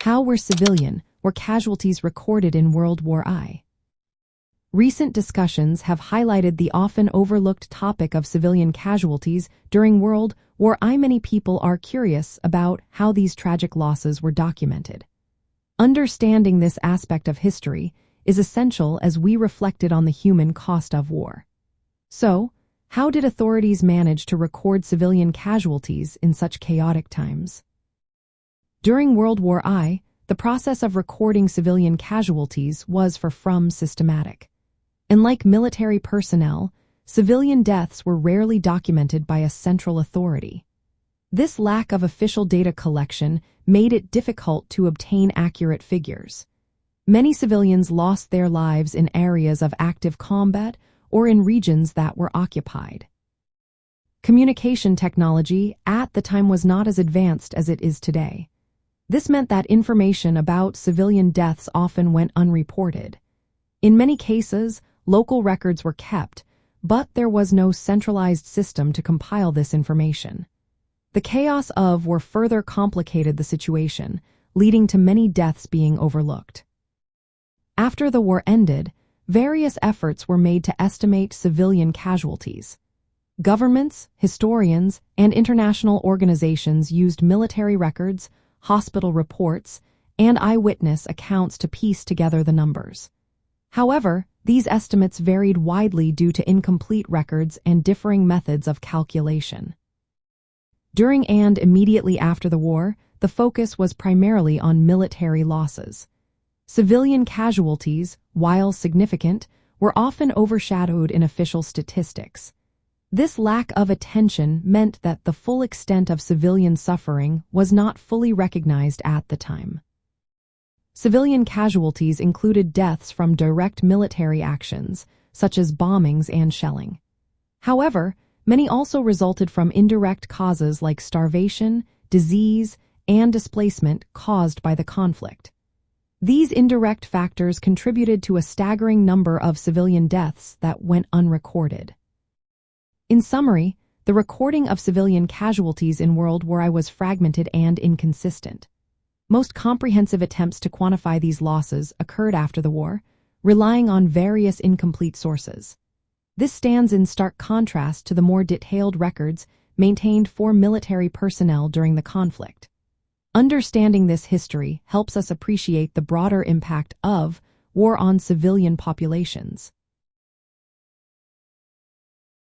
How were casualties recorded in World War I? Recent discussions have highlighted the often overlooked topic of civilian casualties during World War I. Many people are curious about how these tragic losses were documented. Understanding this aspect of history is essential as we reflected on the human cost of war. So, how did authorities manage to record civilian casualties in such chaotic times? During World War I, the process of recording civilian casualties was far from systematic. Unlike military personnel, civilian deaths were rarely documented by a central authority. This lack of official data collection made it difficult to obtain accurate figures. Many civilians lost their lives in areas of active combat or in regions that were occupied. Communication technology at the time was not as advanced as it is today. This meant that information about civilian deaths often went unreported. In many cases, local records were kept, but there was no centralized system to compile this information. The chaos of war further complicated the situation, leading to many deaths being overlooked. After the war ended, various efforts were made to estimate civilian casualties. Governments, historians, and international organizations used military records, hospital reports, and eyewitness accounts to piece together the numbers. However, these estimates varied widely due to incomplete records and differing methods of calculation. During and immediately after the war, the focus was primarily on military losses. Civilian casualties, while significant, were often overshadowed in official statistics. This lack of attention meant that the full extent of civilian suffering was not fully recognized at the time. Civilian casualties included deaths from direct military actions, such as bombings and shelling. However, many also resulted from indirect causes like starvation, disease, and displacement caused by the conflict. These indirect factors contributed to a staggering number of civilian deaths that went unrecorded. In summary, the recording of civilian casualties in World War I was fragmented and inconsistent. Most comprehensive attempts to quantify these losses occurred after the war, relying on various incomplete sources. This stands in stark contrast to the more detailed records maintained for military personnel during the conflict. Understanding this history helps us appreciate the broader impact of war on civilian populations.